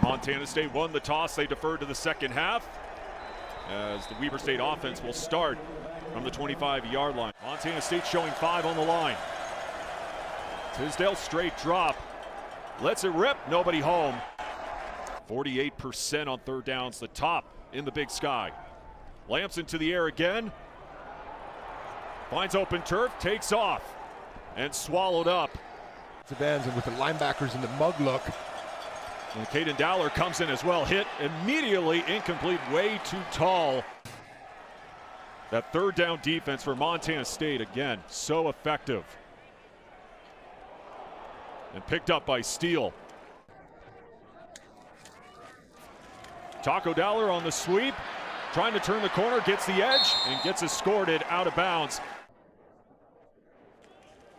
Montana State won the toss. They deferred to the second half as the Weber State offense will start from the 25-yard line. Montana State showing 5 on the line. Tisdale straight drop. Lets it rip. Nobody home. 48% on third downs. The top in the Big Sky. Lamson to the air again. Finds open turf. Takes off. And swallowed up. Ends and with the linebackers in the mug look. And Caden Dowler comes in as well. Hit immediately. Incomplete. Way too tall. That third down defense for Montana State, again, so effective. And picked up by Steele. Taco Dowler on the sweep. Trying to turn the corner. Gets the edge and gets escorted out of bounds.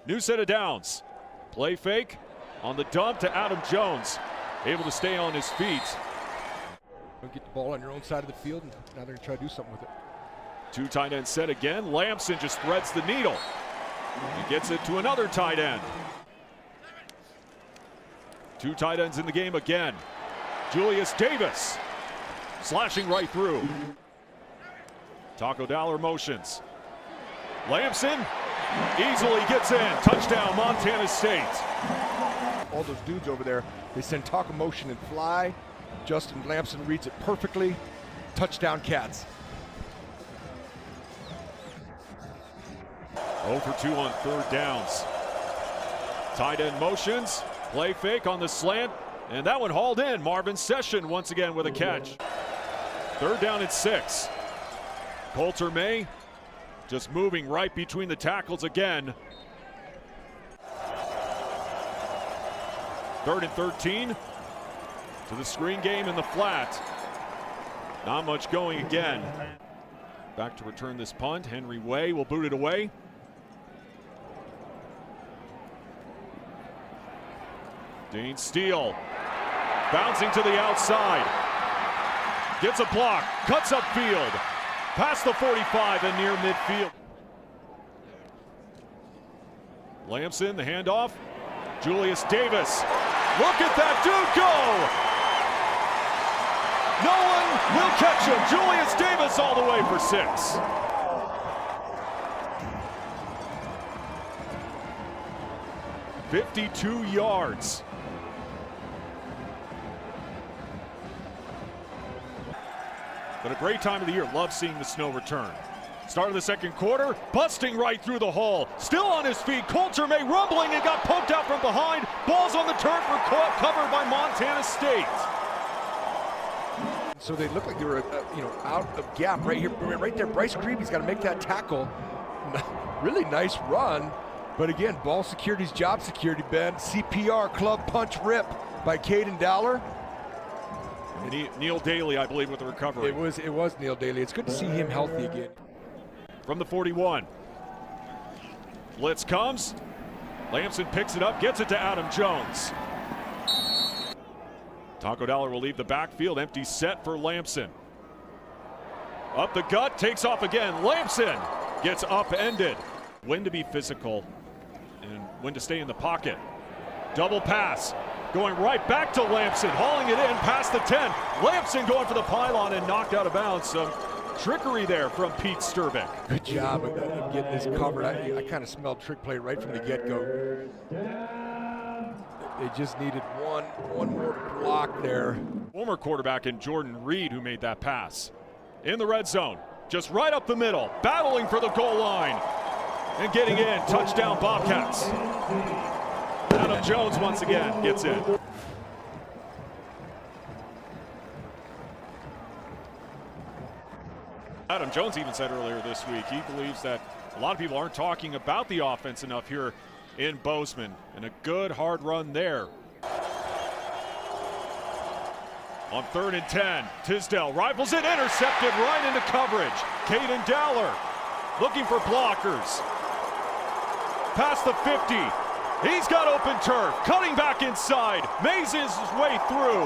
New set of downs. Play fake on the dump to Adam Jones. Able to stay on his feet. Don't get the ball on your own side of the field, and now they're going to try to do something with it. 2 tight end set again. Lamson just threads the needle. He gets it to another tight end. 2 tight ends in the game again. Julius Davis slashing right through. Taco Dowler motions. Lamson easily gets in. Touchdown, Montana State. All those dudes over there, they send Taco motion and fly. Justin Lamson reads it perfectly. Touchdown, Cats. 0 for 2 on third downs. Tight end motions. Play fake on the slant. And that one hauled in. Marvin Session once again with a catch. Third down and 6. Coulter May just moving right between the tackles again. 3rd and 13 to the screen game in the flat. Not much going again. Back to return this punt. Henry Way will boot it away. Dane Steele bouncing to the outside. Gets a block, cuts upfield, past the 45 and near midfield. Lamson, the handoff. Julius Davis. Look at that dude go! No one will catch him. Julius Davis all the way for 6. "52 yards. But a great time of the year. Love seeing the snow return. Start of the second quarter, busting right through the hole. Still on his feet, Coulter May rumbling and got poked out from behind. Ball's on the turf, covered by Montana State. So they look like they were, out of gap right here, right there. Bryce Creevy's got to make that tackle. Really nice run, but again, ball security's job security. Ben, CPR, club punch rip by Caden Dowler. Neil Daly, I believe, with the recovery. It was Neil Daly. It's good to see him healthy again. From the 41. Blitz comes. Lamson picks it up, gets it to Adam Jones. Taco Dowler will leave the backfield. Empty set for Lamson. Up the gut, takes off again. Lamson gets upended. When to be physical and when to stay in the pocket. Double pass. Going right back to Lamson, hauling it in past the 10. Lamson going for the pylon and knocked out of bounds. Some trickery there from Pete Sturbeck. Good job of getting this covered. I kind of smelled trick play right from the get-go. They just needed one more block there. Former quarterback in Jordan Reed who made that pass. In the red zone, just right up the middle, battling for the goal line. And getting in, touchdown Bobcats. Adam Jones once again gets in. Adam Jones even said earlier this week he believes that a lot of people aren't talking about the offense enough here in Bozeman. And a good hard run there. On 3rd and 10, Tisdale rifles it, intercepted right into coverage. Caden Dowler looking for blockers. Past the 50. He's got open turf, cutting back inside, mazes his way through,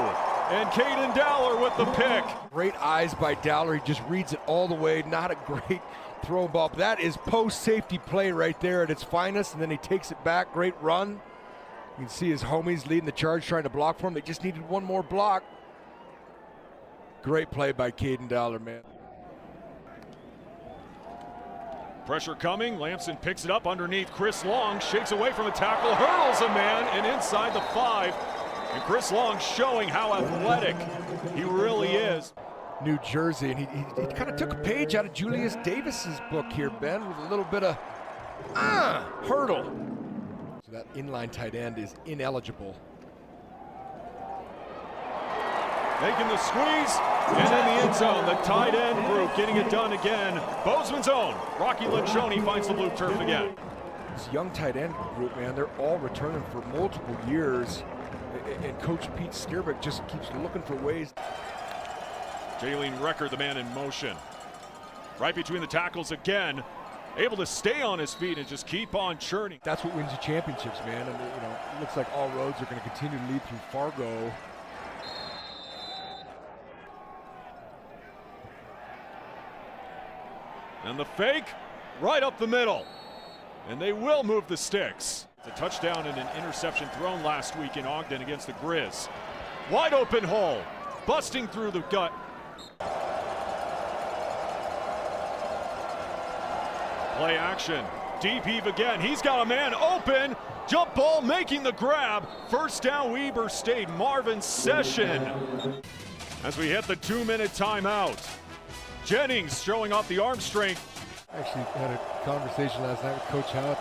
and Caden Dowler with the pick. Great eyes by Dowler, he just reads it all the way, not a great throw ball. That is post-safety play right there at its finest, and then he takes it back, great run. You can see his homies leading the charge, trying to block for him. They just needed one more block. Great play by Caden Dowler, man. Pressure coming. Lamson picks it up underneath. Chris Long shakes away from a tackle, hurls a man, and inside the 5. And Chris Long showing how athletic he really is. New Jersey, and he kind of took a page out of Julius Davis's book here, Ben, with a little bit of hurdle. So that inline tight end is ineligible. Making the squeeze, and in the end zone, the tight end group getting it done again. Bozeman's own Rocky Lencioni finds the blue turf again. This young tight end group, man, they're all returning for multiple years, and Coach Pete Skierbeck just keeps looking for ways. Jalen Recker, the man in motion. Right between the tackles again, able to stay on his feet and just keep on churning. That's what wins you championships, man. And it looks like all roads are going to continue to lead through Fargo. And the fake, right up the middle. And they will move the sticks. It's a touchdown and an interception thrown last week in Ogden against the Grizz. Wide open hole, busting through the gut. Play action, deep heave again. He's got a man open. Jump ball making the grab. First down, Weber State. Marvin Session. As we hit the 2-minute timeout. Jennings showing off the arm strength. I actually had a conversation last night with Coach Howe.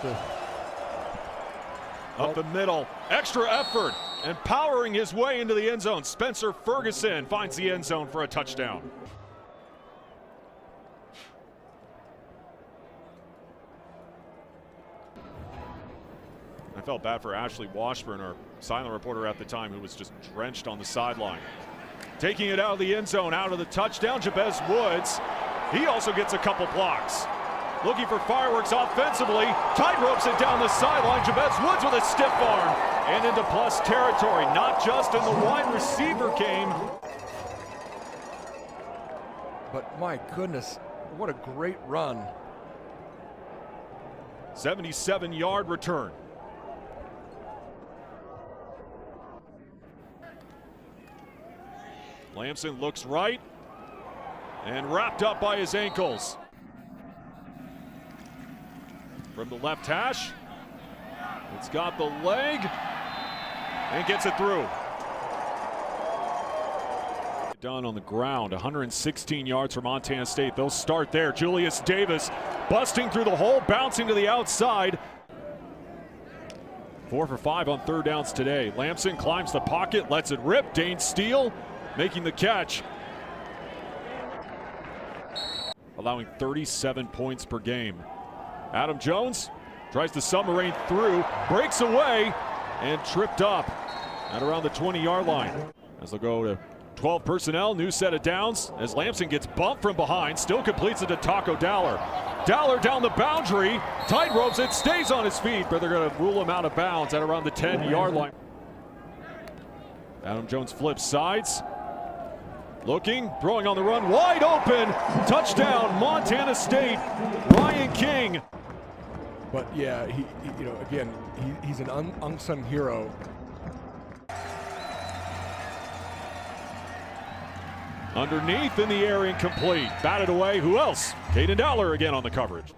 Up the middle, extra effort, and powering his way into the end zone. Spencer Ferguson finds the end zone for a touchdown. I felt bad for Ashley Washburn, our silent reporter at the time, who was just drenched on the sideline. Taking it out of the end zone, out of the touchdown, Jabez Woods. He also gets a couple blocks. Looking for fireworks offensively. Tight ropes it down the sideline. Jabez Woods with a stiff arm and into plus territory. Not just in the wide receiver game. But my goodness, what a great run. 77-yard return. Lamson looks right and wrapped up by his ankles. From the left hash, it's got the leg and gets it through. Done on the ground, 116 yards for Montana State. They'll start there. Julius Davis busting through the hole, bouncing to the outside. 4 for 5 on third downs today. Lamson climbs the pocket, lets it rip. Dane Steele making the catch. Allowing 37 points per game. Adam Jones tries to submarine through, breaks away, and tripped up at around the 20-yard line. As they'll go to 12 personnel, new set of downs, as Lamson gets bumped from behind, still completes it to Taco Dowler. Dowler down the boundary, tight ropes it, stays on his feet, but they're going to rule him out of bounds at around the 10-yard line. Adam Jones flips sides. Looking, throwing on the run, wide open, touchdown, Montana State, Ryan King. But yeah, he's an unsung hero. Underneath in the air, incomplete, batted away. Who else? Caden Dowler again on the coverage.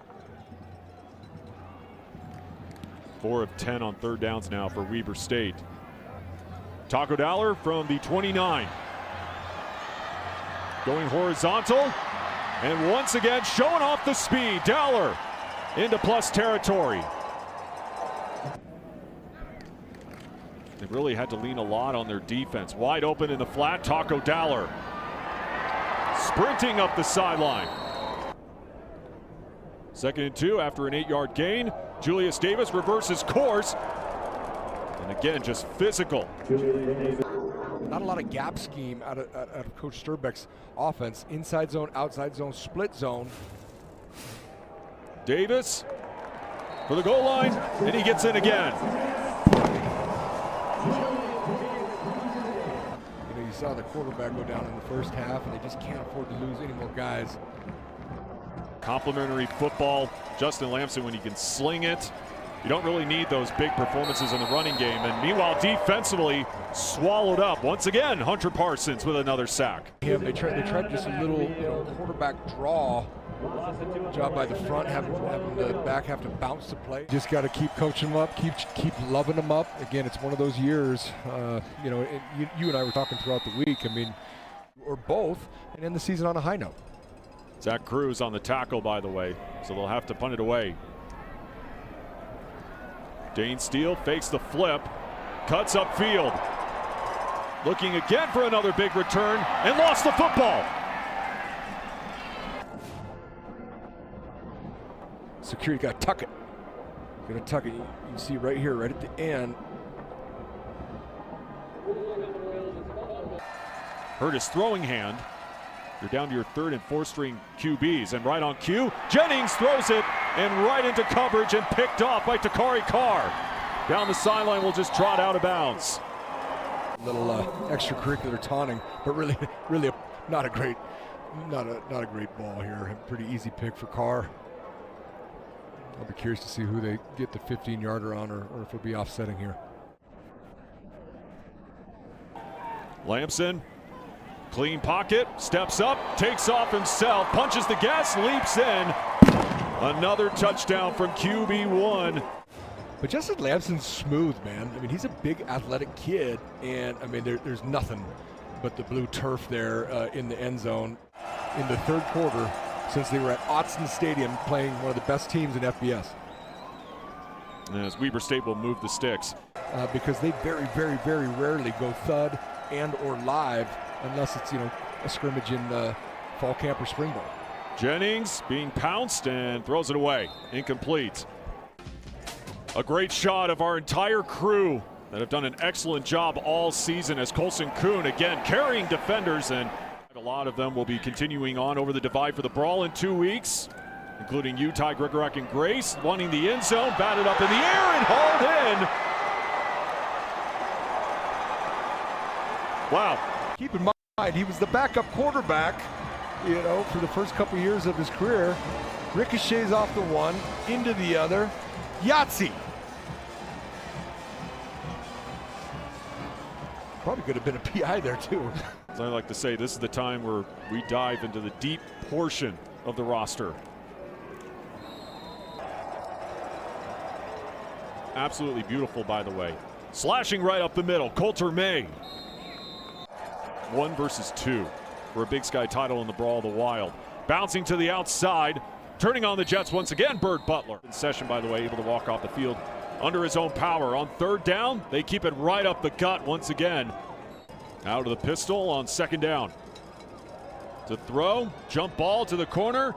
4 of 10 on third downs now for Weber State. Taco Dowler from the 29. Going horizontal, and once again showing off the speed. Dowler into plus territory. They really had to lean a lot on their defense. Wide open in the flat, Taco Dowler sprinting up the sideline. 2nd and 2 after an 8-yard gain. Julius Davis reverses course, and again just physical. Not a lot of gap scheme out of Coach Skierbeck's offense. Inside zone, outside zone, split zone. Davis for the goal line, and he gets in again. You saw the quarterback go down in the first half, and they just can't afford to lose any more guys. Complimentary football. Justin Lamson, when he can sling it You don't really need those big performances in the running game. And meanwhile, defensively, swallowed up. Once again, Hunter Parsons with another sack. Yeah, they tried just a little quarterback draw job by the front, having the back have to bounce the play. Just got to keep coaching them up, keep loving them up. Again, it's one of those years, you and I were talking throughout the week. I mean, or both, and end the season on a high note. Zach Cruz on the tackle, by the way, so they'll have to punt it away. Dane Steele fakes the flip, cuts upfield. Looking again for another big return, and lost the football. Security got to tuck it. Gonna tuck it. You can see right here, right at the end. Hurt his throwing hand. You're down to your third and fourth string QBs, and right on cue, Jennings throws it and right into coverage and picked off by Takari Carr. Down the sideline, will just trot out of bounds. Little extracurricular taunting, but really not a great ball here. A pretty easy pick for Carr. I'll be curious to see who they get the 15-yarder on, or if it'll be offsetting here. Lamson, clean pocket, steps up, takes off himself, punches the gas, leaps in. Another touchdown from QB1. But Justin Lamson's smooth, man. I mean, he's a big athletic kid, and I mean, there's nothing but the blue turf there in the end zone in the third quarter since they were at Autzen Stadium playing one of the best teams in FBS. As Weber State will move the sticks. Because they very, very, very rarely go thud and or live unless it's, a scrimmage in the fall camp or spring ball. Jennings being pounced and throws it away. Incomplete. A great shot of our entire crew that have done an excellent job all season as Colson Kuhn again carrying defenders, and a lot of them will be continuing on over the divide for the brawl in 2 weeks, including you, Ty Grigorak, and Grace, wanting the end zone, batted up in the air and hauled in. Wow. Keep in mind, he was the backup quarterback, for the first couple years of his career. Ricochets off the one, into the other. Yahtzee. Probably could have been a PI there too. As I like to say, this is the time where we dive into the deep portion of the roster. Absolutely beautiful, by the way. Slashing right up the middle, Coulter May. 1 versus 2 for a Big Sky title in the Brawl of the Wild. Bouncing to the outside. Turning on the Jets once again, Bird Butler. In session, by the way, able to walk off the field under his own power. On third down, they keep it right up the gut once again. Out of the pistol on second down. To throw, jump ball to the corner.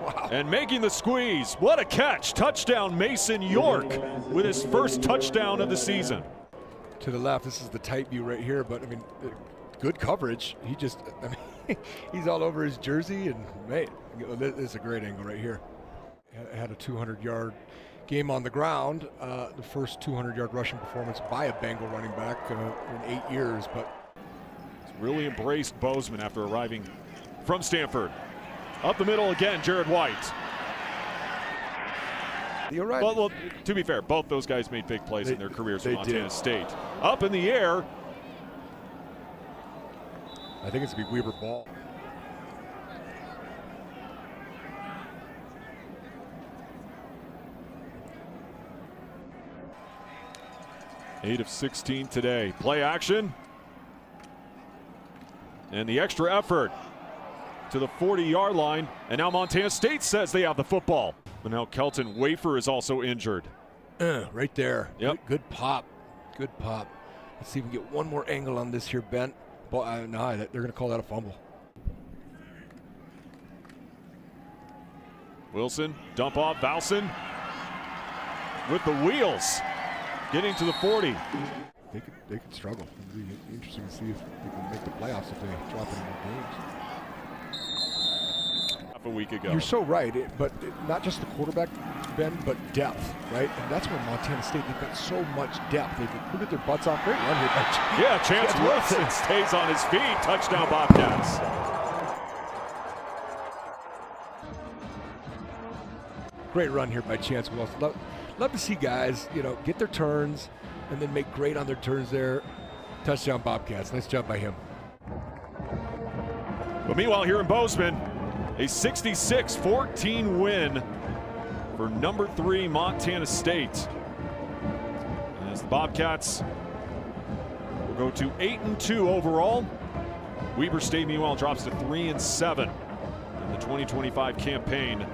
Wow. And making the squeeze. What a catch. Touchdown Mason York with his first touchdown of the season. To the left, this is the tight view right here, but I mean, good coverage. He's all over his jersey, and man, this is a great angle right here. Had a 200-yard game on the ground, the first 200-yard rushing performance by a Bengal running back in 8 years. But he's really embraced Bozeman after arriving from Stanford. Up the middle again, Jared White. You're right. Well, to be fair, both those guys made big plays in their careers with Montana State. Up in the air. I think it's going to be Weber ball. Eight of 16 today. Play action. And the extra effort to the 40-yard line. And now Montana State says they have the football. But now Kelton Wafer is also injured. Right there. Yep. Good pop. Good pop. Let's see if we can get one more angle on this here, Ben. No, they're going to call that a fumble. Wilson, dump off, Valson with the wheels, getting to the 40. They could struggle. It'll be interesting to see if they can make the playoffs if they drop any more games. A week ago. You're so right, but not just the quarterback, Ben, but depth, right? And that's where Montana State, they've got so much depth. They've recruited their butts off. Great run here by Yeah, Chance Wilson stays on his feet. Touchdown Bobcats. Great run here by Chance Wilson. love to see guys, get their turns and then make great on their turns there. Touchdown Bobcats. Nice job by him. But meanwhile, here in Bozeman, a 66-14 win for number 3 Montana State. As the Bobcats will go to 8-2 overall. Weber State, meanwhile, drops to 3-7 in the 2025 campaign.